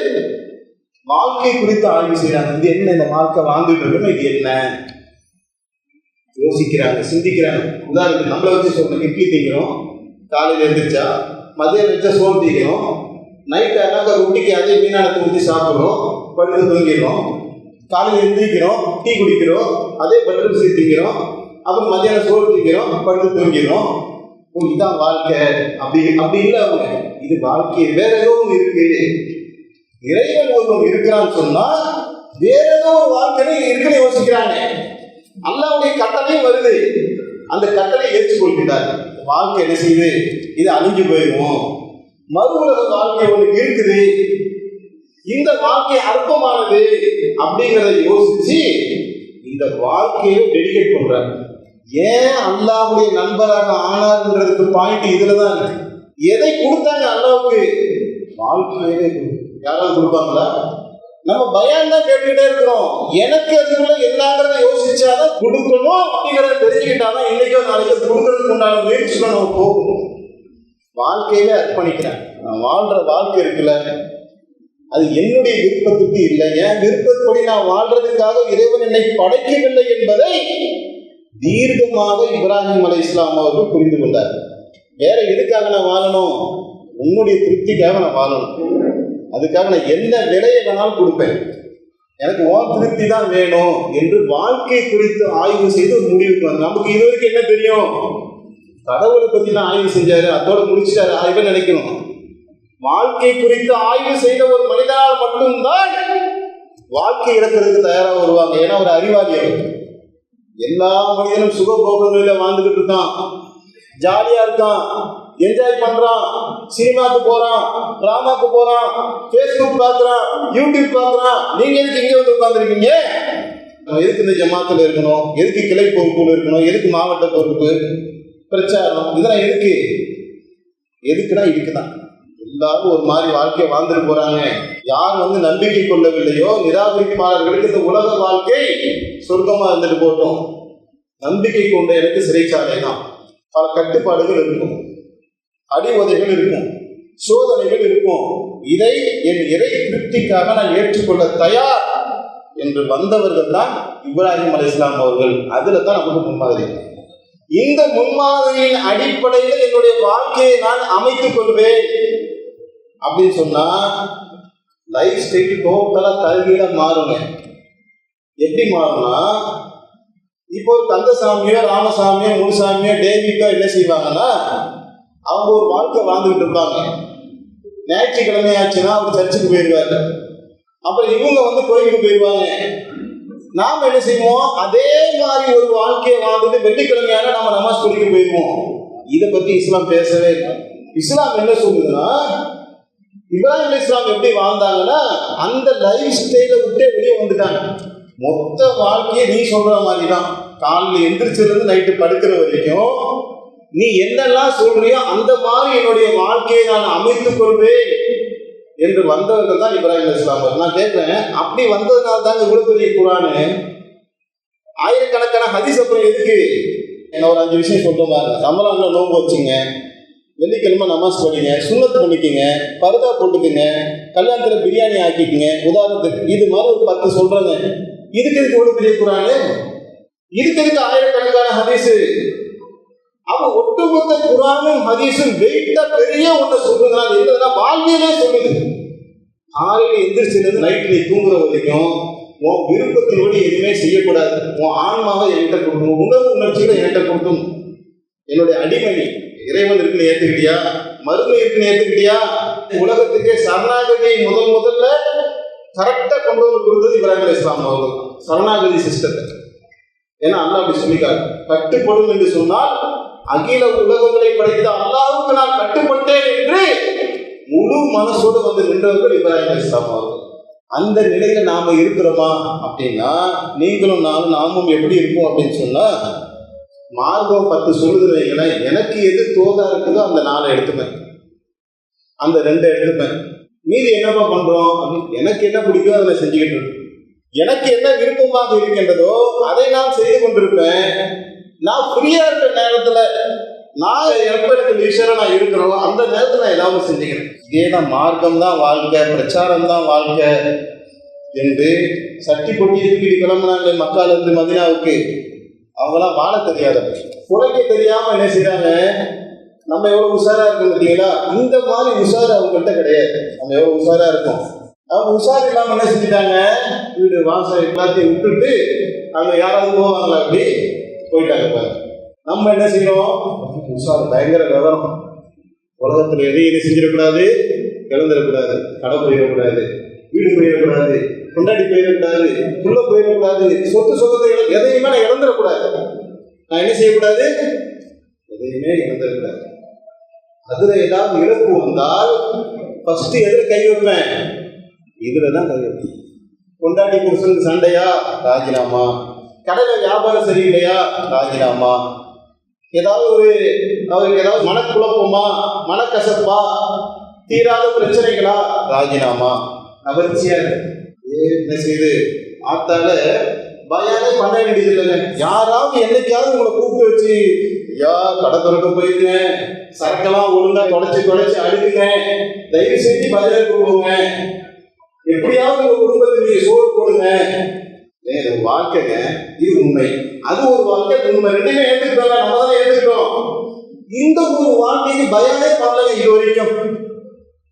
வாழ்க்கை குறித்து ஆய்வு செய்யறாங்க. இது என்ன, இந்த வாழ்க்கை வாழ்ந்துட்டு இருக்கணும், இது என்ன யோசிக்கிறாங்க, சிந்திக்கிறாங்க. உதாரணத்துக்கு நம்மளை வச்சு சொல்றோம். இட்லி திங்கிறோம், காலையில எழுந்திரிச்சா, மதியம் வச்சா சோறு திங்கிறோம், நைட் ஆனாக்கா ரொட்டிக்கு அதே மீனானத்தை ஊற்றி சாப்பிட்றோம், படுத்து தூங்கிடுறோம், காலையில் எழுந்திரிக்கிறோம், டீ குடிக்கிறோம், அதே பட்டர் சீ திங்கிறோம், அப்புறம் மதியானம் சோறு திங்கிறோம், படுத்து தூங்கிடுறோம். இதுதான் வாழ்க்கை. அப்படி இல்லை அவங்க. இது வாழ்க்கை வேற ஏதோ ஒன்று இருக்கு. இறைவன் ஒருவன் இருக்கிறான்னு சொன்னா வேற ஏதோ ஒரு வாழ்க்கை இருக்குன்னு யோசிக்கிறாங்க. அல்லாஹ்வுடைய கட்டளையும் வருது, அந்த கட்டளை ஏற்றுக்கொள்கிறார். வாழ்க்கை என்ன செய்யுது? இது அழிஞ்சு போயிடும். மறு உலக வாழ்க்கை ஒன்று இருக்குது, இந்த வாழ்க்கை அற்பமானது அப்படிங்கிறத யோசிச்சு இந்த வாழ்க்கையை டெடிகேட் பண்றாங்க. ஏன் அல்லாஹ்வுடைய நண்பராக ஆனார்ன்றதுக்கு பாயிண்ட் இதுலதான் இருக்கு. எதை கொடுத்தாங்க அல்லாஹ்வுக்கு? வாழ்க்கையே. யாராவது கொடுப்பாங்களா? நம்ம பயான் தான் கேட்டுக்கிட்டே இருக்கிறோம். எனக்கு அதுக்குள்ள என்னங்கிறத யோசிச்சாதான் கொடுக்கணும் அப்படிங்கிறத தெரிஞ்சுக்கிட்டாதான் இன்னைக்கோ நாளைக்கு கொடுக்கறதுக்கு உண்டான முயற்சிகள் நம்ம போகும். வாழ்க்கையில அர்ப்பணிக்கிறேன். நான் வாழ்ற வாழ்க்கை இருக்குல்ல, அது என்னுடைய விருப்பத்துக்கு இல்லை, என் விருப்பப்படி நான் வாழ்றதுக்காக இறைவன் என்னை படைக்கவில்லை என்பதை தீர்க்கமாக இப்ராஹிம் அலைஹிஸ்ஸலாம் அவர்கள் புரிந்து கொண்டார். வேற எதுக்காக நான் வாழணும்? உன்னுடைய திருப்திக்காக நான் வாழணும். அதுக்காக நான் என்ன விலையை வேணாலும் கொடுப்பேன், எனக்கு உன் திருப்தி தான் வேணும் என்று வாழ்க்கை குறித்து ஆய்வு செய்து ஒரு முடிவுக்கு வந்தார். நமக்கு இது வரைக்கும் என்ன தெரியும்? கடவுளை பத்தி தான் ஆய்வு செஞ்சாரு, அதோட முடிச்சிட்டாரு ஆய்வு நினைக்கணும். வாழ்க்கை குறித்து ஆய்வு செய்த ஒரு மனிதனால் மட்டும்தான் வாழ்க்கை இழக்கிறதுக்கு தயாரா வருவாங்க. ஏன்னா ஒரு அறிவாளி. எல்லா மனிதனும் சுகபோகங்களில வாழ்ந்துகிட்டு இருக்கான், ஜாலியா இருக்கான், என்ஜாய் பண்றான், சினிமாக்கு போறான், டிராமாக்கு போறான், ஃபேஸ்புக் பார்க்கறான், யூடியூப் பார்க்கறான். நீங்க எதுக்கு இங்க வந்து உட்கார்ந்துருக்கீங்க? எதுக்கு இந்த ஜமாத்துல இருக்கணும்? எதுக்கு கிளை பொறுப்புல இருக்கணும்? எதுக்கு மாவட்ட பொறுப்பு, பிரச்சாரம், இதெல்லாம் எதுக்கு? எதுக்குன்னா இதுக்குதான். எல்லாரும் ஒரு மாதிரி வாழ்க்கையை வாழ்ந்துட்டு போறாங்க. யார் நம்பிக்கை கொள்ளவில்லையோ நிராகரிப்பாளர்களுக்கு இந்த உலக வாழ்க்கை சொர்க்கமா இருந்துட்டு போட்டோம். நம்பிக்கை கொண்ட எனக்கு சிறைச்சாலை தான். பல கட்டுப்பாடுகள் இருக்கும், அடி உதைகள் இருக்கும், சோதனைகள் இருக்கும். இதை என் இறை திருப்திக்காக நான் ஏற்றுக்கொள்ள தயார் என்று வந்தவர்கள் தான் இப்ராஹிம் அலைஹிஸ்ஸலாம் அவர்கள். அதுல தான் நமக்கு முன்மாதிரி. இந்த முன்மாதிரியின் அடிப்படையில் என்னுடைய வாழ்க்கையை நான் அமைத்துக் கொள்வேன் அப்படின்னு சொன்னா லைஃப் ஸ்டைல் டோட்டலா தலைகீழ மாறுங்க. எப்படி மாறும்னா, இப்போ ஒரு கந்தசாமியோ, ராமசாமியோ, முனுசாமியோ, டேவிக்கோ என்ன செய்வாங்கன்னா, அவங்க ஒரு வாழ்க்கை வாழ்ந்துகிட்டு இருப்பாங்க. ஞாயிற்றுக்கிழமை ஆச்சுன்னா அவர் சர்ச்சுக்கு போயிடுவாரு. அப்புறம் இவங்க கோயிலுக்கு போயிடுவாங்க. நாம் என்ன செய்வோம்? அதே மாதிரி ஒரு வாழ்க்கையை வாழ்ந்துட்டு வெள்ளிக்கிழமையான நம்ம நமாஸ் படிக்க போயிடுவோம். இதை பத்தி இஸ்லாம் பேசவே இல்லை. இஸ்லாம் என்ன சொல்லுதுன்னா, இப்ராஹிம் அலைஹிஸ்ஸலாம் எப்படி வாழ்ந்தாங்கன்னா அந்த லைஃப் ஸ்டைலை விட்டே வெளியே வந்துட்டாங்க. மொத்த வாழ்க்கையை நீ சொல்ற மாதிரி தான். காலையில் எந்திரிச்சிருந்து நைட்டு படுக்கிற வரைக்கும் நீ என்னெல்லாம் சொல்றியோ அந்த மாதிரி என்னுடைய வாழ்க்கையை நான் அமைத்துக் கொள்வேன் என்று வந்தவர்கள் தான் இப்ராஹிம் அலைஹிஸ்ஸலாம். நான் கேட்கிறேன், அப்படி வந்ததுனால தாங்க இவ்வளவு பெரிய குர்ஆன், ஆயிரக்கணக்கான ஹதீஸ் அப்புறம் எதுக்கு? என்ன ஒரு 5 விஷயம் சொல்ற மாதிரி. ரமலான்ல நோன்பு வச்சுங்க, வெள்ளிக்கிழமை நமாஸ் படிங்க, சுன்னத்து பண்ணிக்கங்க, பர்தா போட்டுக்குங்க, கல்யாணத்துல பிரியாணி ஆக்கிக்குங்க. உதாரணத்துக்கு இது மாதிரி ஒரு 10 சொல்றேங்க. இதுக்கு எவ்வளவு பெரிய குர்ஆன்? இதுக்கு ஆயிரக்கணக்கான ஹதீஸ். அவன் ஒட்டுமொத்த குர்ஆனும் ஹதீஸும் வெயிட்டா பெரிய ஒன்றை சொல்றதுனால என்னதுன்னா வாழ்வியலே சொல்லுது. காலையில எந்திரிச்சிருந்து நைட்டு நீ தூங்குற வரைக்கும் உன் விருப்பத்தினோடு எதுவுமே செய்யக்கூடாது. உன் ஆன்மாவை என்கிட்ட கொடுக்கணும், உணர்வு உணர்ச்சிகளை என்கிட்ட கொடுக்கணும். என்னுடைய அடிமை இறைவன் இருக்குன்னு ஏத்துக்கிட்டியா? மறுமை இருக்குன்னு ஏத்துக்கிட்டியா? உலகத்துக்கே சரணாகதியை முதல்ல கரெக்டா கொண்டு வந்து கொடுத்தது இப்ராஹிம் அலைஹிஸ்ஸலாம் அவர்கள். சரணாகதி சிஸ்டத்தை. ஏன்னா அல்லாஹ் அப்படி சொல்லிக்காரு, கட்டுப்படும் என்று சொன்னால் அகில உலகங்களை படைத்த அல்லாஹ்வுக்கு நான் கட்டுப்பட்டேன் என்று முழு மனசோடு நின்றவர்கள் இப்ராஹிம் அலைஹிஸ்ஸலாம் அவர்கள். அந்த நிலையில நாம இருக்கிறோமா அப்படின்னா, நீங்களும் நாமும் எப்படி இருப்போம் அப்படின்னு சொன்னா, மார்க்கம் 10 சொல்லுது வைங்களேன், எனக்கு எது தோதா இருக்குதோ அந்த 4 எடுத்துப்பேன், அந்த 2 எடுத்துப்பேன். மீதி என்னப்பா பண்றோம் அப்படின்னு எனக்கு என்ன பிடிக்கும் அதை செஞ்சுக்கிட்டு இருக்கேன். எனக்கு என்ன விருப்பமாக இருக்கின்றதோ அதை நான் செய்து கொண்டிருப்பேன். நான் ஃப்ரீயா இருக்கிற நேரத்துல நான் எப்ப எனக்கு லீஷரா நான் இருக்கிறோம் அந்த நேரத்துல நான் ஏதாவது செஞ்சுக்கிறேன். இதேதான் மார்க்கம் தான் வாழ்க்கை, பிரச்சாரம் தான் வாழ்க்கை என்று சட்டி கொட்டி எதுக்கிட்டு கிளம்புனாங்களே மக்கள் மதீனாவுக்கு. அவங்களாம் வாழ தெரியாத, குறைக்க தெரியாம என்ன செய்யறாங்க? நம்ம எவ்வளவு உஷாரா இருக்கோம் பார்த்தீங்களா? இந்த மாதிரி உஷார் அவங்கள்ட்ட கிடையாது. நம்ம எவ்வளவு உஷாரா இருக்கோம். அவங்க உஷார் இல்லாம என்ன செஞ்சுட்டாங்க? வீடு வாசல் எல்லாத்தையும் விட்டுட்டு அங்க யாராவது போவாங்களா? அப்படி போயிட்டாங்க பாரு. நம்ம என்ன செய்யணும்? உஷார், பயங்கர விவரம். உலகத்துல எதையும் செஞ்சிடக்கூடாது, இழந்துடக்கூடாது, கடை போயிடக்கூடாது, வீடு போயிடக்கூடாது, கொண்டாடி போயிடக்கூடாது, உள்ள போயிடக்கூடாது, சொத்து சொத்தை எதையுமே நான் இழந்துடக்கூடாது. நான் என்ன செய்யக்கூடாது? எதையுமே இழந்துடக்கூடாது. அதுல ஏதாவது இழப்பு வந்தால் ஃபர்ஸ்ட் எதில் கை வைப்பேன்? இதுலதான் கை வைப்பேன். கொண்டாடி புருஷனுக்கு சண்டையா? ராஜினாமா. கடையில வியாபாரம் சரியில்லையா? ராஜினாமா. ஏதாவது அவருக்கு ஏதாவது மனக்குழப்பமா, மனக்கசப்பா, தீராத பிரச்சனைகளா? ராஜினாமா. கவர்ச்சியா என்ன செய்யுது? ஆத்தால பயானே பண்ண வேண்டியது இல்லைங்க. யாராவது என்னைக்காவது உங்களை கூப்பிட்டு வச்சு, ஐயா கடை திறக்க போயிருங்க, சரக்கெல்லாம் ஒழுங்கா தொலைச்சு அழுகுங்க, தயவு செஞ்சு பதிலாக கொடுங்க, எப்படியாவது உங்க குடும்பத்துக்கு நீங்க சோறு போடுங்க. இது வாழ்க்கைங்க, இது உண்மை. அது ஒரு வாழ்க்கை, உண்மை. ரெண்டுமே ஏற்றுக்கிட்டோம், நம்ம தானே ஏற்றுக்கிட்டோம். இந்த ஒரு வாழ்க்கைக்கு பயானே பண்ணலங்க இது வரைக்கும்.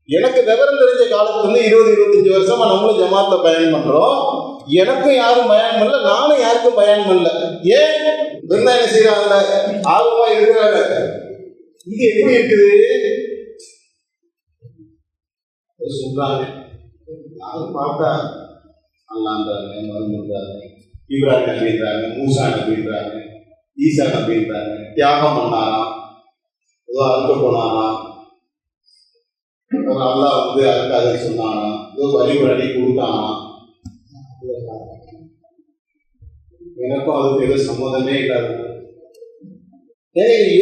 எனக்கு விவரம் தெரிஞ்ச காலத்துல இருந்து 20-25 வருஷமா நம்மளும் ஜமாத்ல பயன் பண்றோம். எனக்கும் யாரும் பயன் பண்ணல, நானும் யாருக்கும் பயன் பண்ணல. ஏன்? என்ன செய்யறாங்க? ஆர்வமா இருக்கிறாங்க. இது எப்படி இருக்குது சொல்றாங்க. யாரும் பார்த்தா அல்லான்றாங்க, மருந்துன்றாங்க, இப்ராஹிம் நபின்றாங்க, மூசா நபின்றாங்க, ஈசா நபின்றாங்க, தியாகம் பண்ணாராம். ஏதோ அறுக்க போனானா, ஒரு அல்லாஹ் வந்து அறுக்காதுன்னு சொன்னானா, ஏதோ வழிபடி கொடுத்தானா, எனக்கும் அதுக்கு ஏதோ சம்மதமே இல்லாது.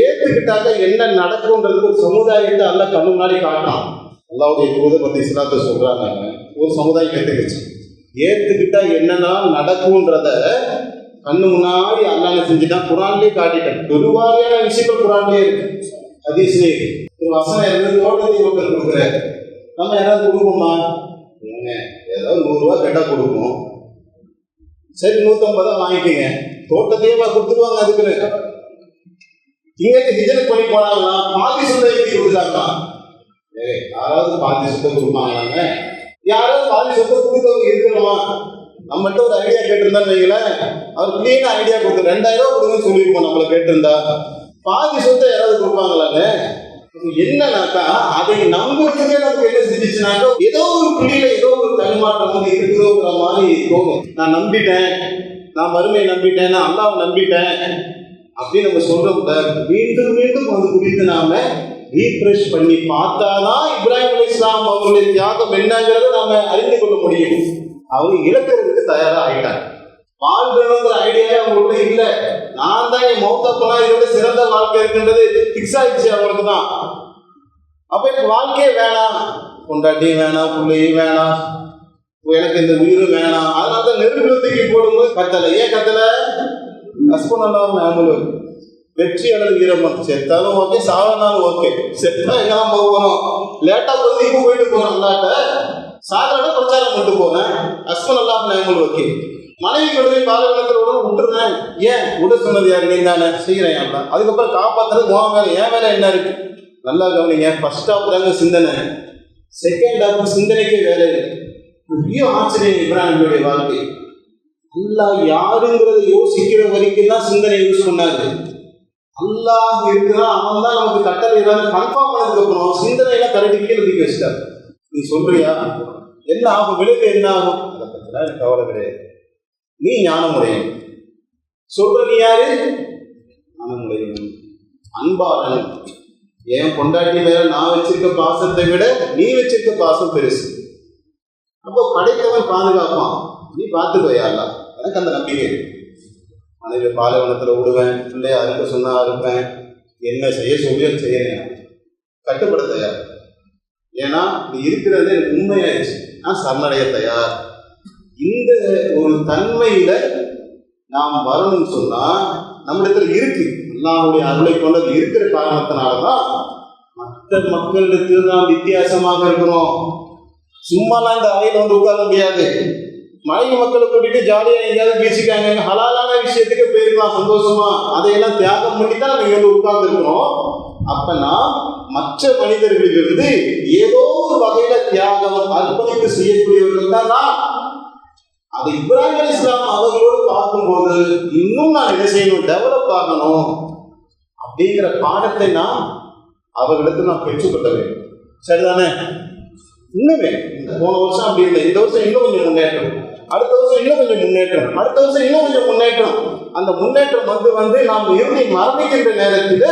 ஏத்துக்கிட்டாக்க என்ன நடக்கும்ன்றது ஒரு சமுதாயத்தை அல்லாஹ் கண்ணு முன்னாடி காட்டான். அல்லாவுடைய தூதர் பத்தி இஸ்லாத்தை சொல்றாங்க, ஒரு சமுதாயம் ஏத்துக்கிட்டா என்னன்னா நடக்கும்ன்றத கண்ணு முன்னாடி அல்லாஹ் செஞ்சுட்டான். குரான்லயே காட்டிட்டேன். பெருவாரியான விஷயங்கள் குரான்லயே இருக்கு, ஹதீஸ்லயே இருக்கு. ஒரு வசனம் இருந்து தோட்டத்தை மக்கள் கொடுக்குறாரு, நம்ம யாராவது கொடுப்போமா? ஏதோ 100 ரூபா கேட்டா கொடுப்போம். சரி 150 வாங்கிக்கோங்க, தோட்டத்தையே கொடுத்துருவாங்க. அதுக்குன்னு இங்க ஹிஜ்ரத் பண்ணி போனாங்கன்னா பாதி சொத்தை எப்படி கொடுத்தாங்க? யாராவது பாதி சொத்தை கொடுப்பாங்களாங்க? யாராவது பாதி சொத்தை கொடுத்தவங்க இருக்கணுமா? நம்மகிட்ட ஒரு ஐடியா கேட்டிருந்தான்னு வைங்களேன், அவர் கிளீனா ஐடியா கொடுத்து 2000 ரூபா கொடுங்கன்னு சொல்லியிருப்போம். நம்மளை கேட்டிருந்தா பாதி சொத்தை யாராவது கொடுப்பாங்களாங்க? என்னன்னாக்கா அதை நம்புறதுக்கே நமக்கு என்ன செஞ்சிச்சுனாக்கா, ஏதோ ஒரு புள்ளியில ஏதோ ஒரு தடுமாற்றம் வந்து இருக்குதோங்கிற மாதிரி தோணும். நான் நம்பிட்டேன், நான் வறுமையை நம்பிட்டேன், நான் அல்லாவை நம்பிட்டேன் அப்படின்னு நம்ம சொல்றோம்ல. மீண்டும் மீண்டும் அது குறித்து நாம ரீஃப்ரெஷ் பண்ணி பார்த்தாதான் இப்ராஹிம் அலைஹிஸ்ஸலாம் அவர்களுடைய தியாகம் என்னங்கிறத நாம அறிந்து கொள்ள முடியும். அவங்க இழக்கிறதுக்கு தயாரா ஆயிட்டாங்க. வாழ்க்கணுங்கிற ஐடியாவே அவங்களுக்கு இல்ல. நான் தான் என் மௌத்தா போனா இதோட சிறந்த வாழ்க்கை இருக்குன்றது பிக்ஸ் ஆயிடுச்சு அவங்களுக்கு தான். அப்ப எனக்கு வாழ்க்கையே வேணாம், கொண்டாட்டியும் வேணாம், பிள்ளையும் வேணாம், எனக்கு இந்த உயிரும் வேணாம். அதனாலதான் நெருங்குலத்துக்கு போடும்போது கத்தலை. ஏன் கத்தலை? ஹஸ்பண்ட் வெற்றி அல்லது வீரமன், செத்தாலும் ஓகே, சாவனாலும் ஓகே. செத்தா எங்கெல்லாம் போகிறோம்? லேட்டா போய் இப்போ போயிட்டு போறோம். அல்லாட்ட சாதாரண பிரச்சாரம் கொண்டு போறேன். ஹஸ்பண்ட் எல்லாம் நாங்கள் ஓகே. மனைவி கொண்டு போய் பாலைவனத்தோட விட்டுருந்தேன். ஏன் விட சொன்னது யாரு? நீ தானே செய்யறேன். அதுக்கப்புறம் காப்பாத்துறது உன் வேலை. என் வேலை என்ன இருக்கு? நல்லா கவனிங்க. ஃபர்ஸ்ட் ஹாஃப் தாங்க சிந்தனை, செகண்ட் ஹாஃப் சிந்தனைக்கே வேலை இருக்கு. பெரிய ஆச்சரியம் இப்ராஹிமுடைய வாழ்க்கை. அல்லாஹ் யாருங்கிறத யோசிக்கிற வரைக்கும் தான் சிந்தனை யூஸ் பண்ணாரு. அல்லாஹ் இருக்கிறான், அவன் தான் நமக்கு கட்டளை கன்ஃபார்ம் பண்ணதுக்கு அப்புறம் சிந்தனையெல்லாம் கரெக்டு கீழே தூக்கி வச்சிட்டாரு. நீ சொல்றியா என்ன ஆகும், விளைவு என்ன ஆகும், அதை பத்தினா எனக்கு கவலை கிடையாது. நீ ஞானமுடையவன் சொல்ற. நீ யாரு? ஞானமுடையவன், அன்பாளன். என் பொண்டாட்டி மேல நான் வச்சிருக்க பாசத்தை விட நீ வச்சிருக்க பாசம் பெருசு. அப்போ படைத்தவன் பாதுகாப்பான், நீ பார்த்துக்கோயாளா. எனக்கு அந்த நம்பிக்கை. மனைவி பாலைவனத்துல விடுவேன், பிள்ளைய அறுக்க சொன்னா அறுப்பேன், என்ன செய்ய சொல்லி செய்யறேன், கட்டுப்பட தயார். ஏன்னா நீ இருக்கிறது எனக்கு உண்மையாயிடுச்சு, நான் சரணடைய தயார். இந்த ஒரு தன்மையில நாம் வரணும்னு சொன்னா நம்மிடத்துல இருக்கு. அல்லாஹ்வுடைய அருளை கொண்டது இருக்கிற காரணத்தினாலதான் மற்ற மக்களிடத்தில் நாம் வித்தியாசமாக இருக்கிறோம். சும்மாலாம் இந்த அறையில வந்து உட்கார முடியாது. மனைவி மக்களை கூட்டிட்டு ஜாலியா எங்கேயாவது பேசிக்காங்க, ஹலாலான விஷயத்துக்கு போயிருக்கலாம் சந்தோஷமா. அதையெல்லாம் தியாகம் பண்ணி தான் நம்ம இங்க உட்கார்ந்து இருக்கிறோம். அப்ப நாம் மற்ற மனிதர்களிலிருந்து ஏதோ ஒரு வகையில தியாகம் அர்ப்பணிப்பு செய்யக்கூடியவர்கள் தான் நான். அது இப்ராஹிம் அலைஹிஸ்ஸலாம் அவர்களோடு பார்க்கும்போது இன்னும் நான் என்ன செய்யணும், டெவலப் ஆகணும் அப்படிங்கிற பாடத்தை நான் அவர்களிடத்தில் நான் பெற்றுக்கொள்ள வேண்டும். சரிதானே? இன்னுமே போன வருஷம் அப்படி இல்லை, இந்த வருஷம் இன்னும் கொஞ்சம் முன்னேற்றம், அடுத்த வருஷம் இன்னும் கொஞ்சம் முன்னேற்றம், அடுத்த வருஷம் இன்னும் கொஞ்சம் முன்னேற்றம். அந்த முன்னேற்றம் வந்து நாம் இறுதி மரணிக்கின்ற நேரத்தில்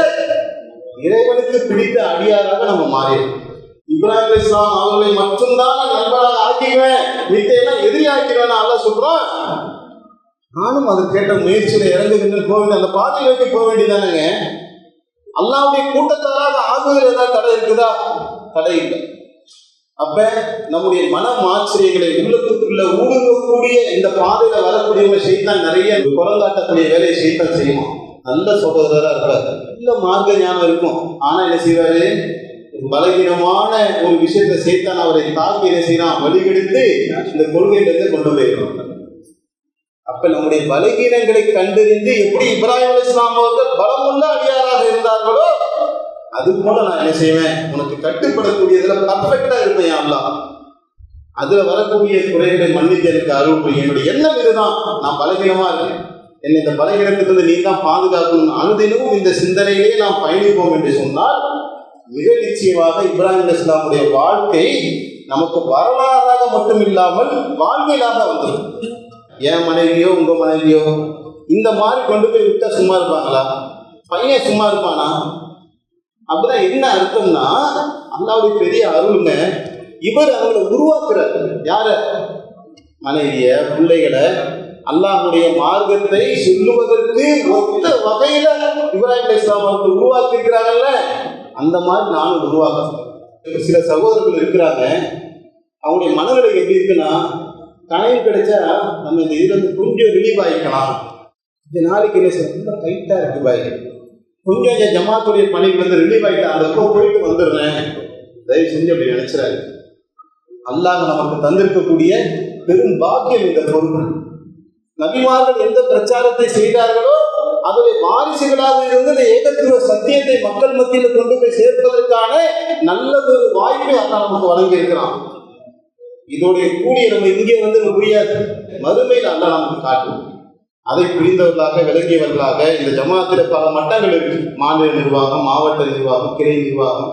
இறைவனுக்கு பிடித்த அடியாராக நம்ம மாறிடும். இப்ராஹிம் அலைஹிஸ்ஸலாம் அவர்களை மட்டும்தான் நண்பனாக ஆக்கிக்குவேன், மித்தையெல்லாம் எதிரி ஆக்கிடுவேன் அல்ல சொல்றான். நானும் அதை கேட்ட முயற்சியில இறங்குகின்ற போக வேண்டிய அந்த பாதையை நோக்கி போக வேண்டியதானுங்க. அல்லாஹ்வுடைய கூட்டத்தாராக ஆகுவதில் ஏதாவது தடை இருக்குதா? தடை இல்லை. அப்ப நம்முடைய மன ஆச்சரியங்களை உள்ளத்துக்குள்ள ஊடுருவக்கூடிய இந்த பாதையில வரக்கூடியவங்க செய்தான் நிறைய குரங்காட்டக்கூடிய வேலையை செய்தான் செய்யணும். நல்ல சகோதரரா இருப்பார், நல்ல மார்க்க ஞானம் இருக்கும். ஆனா என்ன செய்வாரு, பலகீனமான ஒரு விஷயத்தை செய்தான் அவரை தாக்கி என்ன செய்யறான், வழிகெடுத்து இந்த கொள்கையிலிருந்து கொண்டு போயிருக்கணும். அப்ப நம்முடைய பலகீனங்களை கண்டறிந்து எப்படி இப்ராஹிம் அலைஹிஸ்ஸலாம் அவர்கள் பலமுள்ள அடியாராக இருந்தார்களோ அது போல நான் என்ன செய்வேன், உனக்கு கட்டுப்படக்கூடியதுல பர்ஃபெக்டா இருப்பேன் அல்லாஹ். அதுல வரக்கூடிய குறைகளை மன்னித்து எனக்கு அருள் புரியும். என்னுடைய எண்ணம் இதுதான், நான் பலகீனமா இருக்கேன், என்னை இந்த பலகீனத்துக்கு நீ தான் பாதுகாக்கணும். அனுதினமும் இந்த சிந்தனையிலே நாம் பயணிப்போம் என்று சொன்னால் மிக நிச்சயமாக இப்ராஹிம் அலைஹிஸ்ஸலாமுடைய வாழ்க்கை நமக்கு வரலாறாக மட்டும் இல்லாமல் வாழ்க்கையிலாக வந்துடும். என் மனைவியோ உங்க மனைவியோ இந்த மாதிரி கொண்டு போய் விட்டா சும்மா இருப்பாங்களா? பையன் சும்மா இருப்பானா? அப்படின்னா என்ன அர்த்தம்னா, அல்லாஹ்வுடைய பெரிய அருளுங்க. இவர் அவங்களை உருவாக்குறார். யார? மனைவிய, பிள்ளைகளை அல்லாஹ்வுடைய மார்க்கத்தை சொல்லுவதற்கு ஒத்த வகையில இப்ராஹிம் அலைஹிஸ்ஸலாம் அவர்கள் உருவாக்கி இருக்கிறாங்கல்ல, அந்த மாதிரி நானும் உருவாக்குறேன். சில சகோதரர்கள் இருக்கிறாங்க, அவங்களுடைய மனநிலை எப்படி இருக்குன்னா, டைம் கிடைச்சா நம்ம இந்த இதுல இருந்து கொஞ்சம் ரிலீவ் ஆகிக்கலாம், இந்த நாளைக்கு என்ன சார் ரொம்ப டைட்டா இருக்கு பாய், கொஞ்சம் என் ஜமாத்துடைய பணிக்கு வந்து ரிலீவ் ஆகிட்டா அந்த பக்கம் போயிட்டு வந்துடுறேன், தயவு செஞ்சு அப்படி நினைச்சிடாரு. அல்லாஹ் நமக்கு தந்திருக்கக்கூடிய பெரும் பாக்கியம் இந்த பொறுப்பு. நபிமார்கள் எந்த பிரச்சாரத்தை செய்தார்களோ அதோடைய வாரிசுகளாக இருந்து இந்த ஏகத்துவ சத்தியத்தை மக்கள் மத்தியில் கொண்டு போய் சேர்ப்பதற்கான நல்லதொரு வாய்ப்பை அல்லாஹ் நமக்கு வழங்கி இருக்கிறான். இதோடைய கூலியை நம்ம இங்கே வந்து புரியாது, மறுமையில் அல்லாஹ் நமக்கு காட்டும். அதை புரிந்தவர்களாக விளங்கியவர்களாக இந்த ஜமாத்தில் பல மட்டங்கள் இருக்கு. மாநில நிர்வாகம், மாவட்ட நிர்வாகம், கிளை நிர்வாகம்.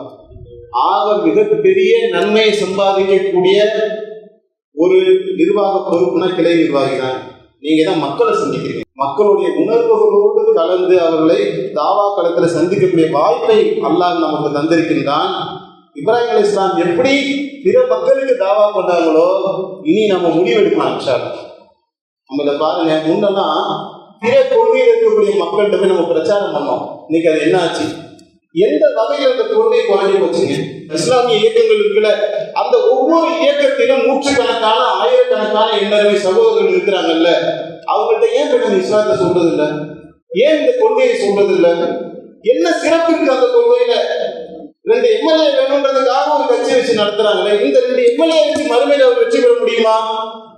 ஆக மிகப்பெரிய நன்மையை சம்பாதிக்கக்கூடிய ஒரு நிர்வாக பொறுப்புனா கிளை நிர்வாகி தான். நீங்க தான் மக்களை சந்திக்கிறீங்க. மக்களுடைய உணர்வுகளோடு கலந்து அவர்களை தாவா களத்தில் சந்திக்கக்கூடிய வாய்ப்பை அல்லாஹ் நமக்கு தந்திருக்கின்றான். இப்ராஹிம் அலைஹிஸ்ஸலாம் எப்படி பிற மக்களுக்கு தாவா பண்ணாங்களோ இனி நம்ம முடிவெடுக்கலாம். நம்ம இதை பாருங்க, முன்னெல்லாம் பிற கொள்கையில் இருக்கக்கூடிய மக்கள்கிட்ட போய் நம்ம பிரச்சாரம் பண்ணோம். இன்னைக்கு அது என்ன ஆச்சு? எந்த வகையில் அந்த கொள்கை குறைஞ்சி போச்சுங்க? இஸ்லாமிய இயக்கங்கள் இருக்குல்ல, அந்த ஒவ்வொரு இயக்கத்திலும் நூற்றுக்கணக்கான ஆயிரக்கணக்கான எண்ணறவை சகோதரர்கள் இருக்கிறாங்கல்ல, அவங்கள்ட்ட ஏன் நம்ம இஸ்லாத்தை சொல்றது இல்லை? ஏன் இந்த கொள்கையை சொல்றது இல்லை? என்ன சிறப்பு இருக்கு அந்த கொள்கையில? 2 எம்எல்ஏ வேணும்ன்றதுக்காக ஒரு கட்சி வச்சு நடத்துறாங்களே, இந்த 2 எம்எல்ஏ வச்சு மறுமையில அவர் வெற்றி பெற முடியுமா?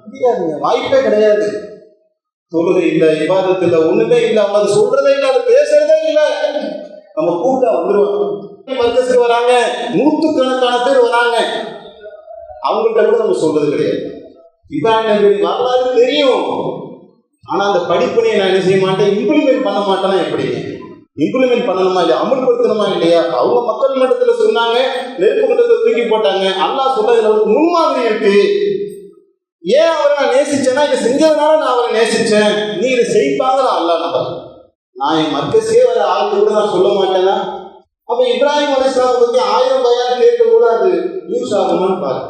முடியாதுங்க, வாய்ப்பே கிடையாது. தொழுகை இல்லை, இபாதத்து இல்லை, ஒண்ணுமே இல்லை, அவங்க அது சொல்றதே இல்லை, அது பேசுறதே இல்லை. நம்ம கூட்டா வந்துருவாங்க, மர்க்கஸுக்கு வராங்க, 100கணக்கான பேர் வராங்க, அவங்கள்ட்ட கூட நம்ம சொல்றது கிடையாது. இப்ராஹிம் வரலாறு தெரியும், ஆனா அந்த படிப்பணியை நான் என்ன செய்ய மாட்டேன், இம்ப்ளிமெண்ட் பண்ண மாட்டேன்னா எப்படி? இம்ப்ளிமெண்ட் பண்ணணுமா இல்லையா, அமல்படுத்தணுமா இல்லையா? அவங்க மக்கள் மட்டத்துல சொன்னாங்க, நெருப்பு மட்டத்தை தூக்கி போட்டாங்க. அல்லாஹ் சொல்றதுல ஒரு முன்மாதிரி இருக்கு. ஏன் அவரை நான் நேசிச்சேன்னா, இதை செஞ்சதுனால நான் அவரை நேசிச்சேன், நீ இதை செய்ப்பாங்க அல்லாஹ் நம்பர். நான் என் மர்க்கஸே வர ஆளுக்கு கூட நான் சொல்ல மாட்டேன்னா, அப்ப இப்ராஹிம் அலைஹிஸ்ஸலாம் பத்தி 1000 பயான் கேட்க கூட அது யூஸ் ஆகுமான்னு பாரு.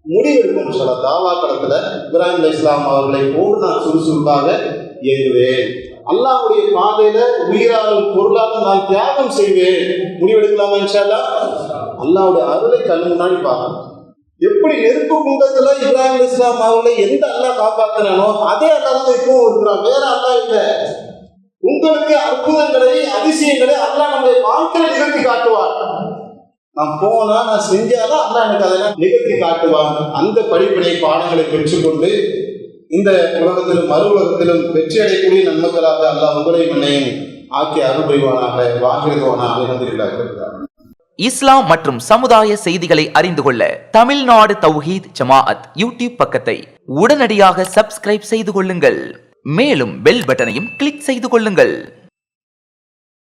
முடிவெடுக்கும் சொல்ல தாவா களத்துல இப்ராஹிம் அலைஹிஸ்ஸலாம் அவர்களை போன்று நான் சுறுசுறுப்பாக இயங்குவேன், அல்லாஹ்வுடைய பாதையில உயிராலும் பொருளாலும் நான் தியாகம் செய்வேன். முடிவெடுக்கலாமா இன்ஷா அல்லாஹ்? அல்லாஹ்வுடைய அருளை கண் முன்னாடி பார்க்கணும். எப்படி நெருப்பு குண்டத்துல இப்ராஹிம் அலைஹிஸ்ஸலாம் அவர்களை எந்த அல்லாஹ் காப்பாத்தினானோ அதே அல்லாஹ் தான் இப்பவும் இருக்கிறான், வேற அல்லாஹ் இல்லை. உங்களுக்கு அற்புதங்களை அதிசயங்களை அல்லாஹ் நம்முடைய வாழ்க்கையில நிகழ்த்தி காட்டுவார். நான் போனா நான் செஞ்சாதான் அல்லாஹ் எனக்கு அதெல்லாம் நிகழ்த்தி காட்டுவான். அந்த படிப்பனை பாடங்களை பெற்றுக்கொண்டு இந்த உலகத்திலும் மறு உலகத்திலும் வெற்றி அடையக்கூடிய நன்மக்களாக அல்லாஹ் உங்களை மன்னையும் ஆக்கி அருள் புரிவானாக, வாங்கிடுவானாக இருக்கிறார். இஸ்லாம் மற்றும் சமுதாய செய்திகளை அறிந்து கொள்ள தமிழ்நாடு தௌஹீத் ஜமாஅத் யூடியூப் பக்கத்தை உடனடியாக சப்ஸ்கிரைப் செய்து கொள்ளுங்கள். மேலும் பெல் பட்டனையும் கிளிக் செய்து கொள்ளுங்கள்.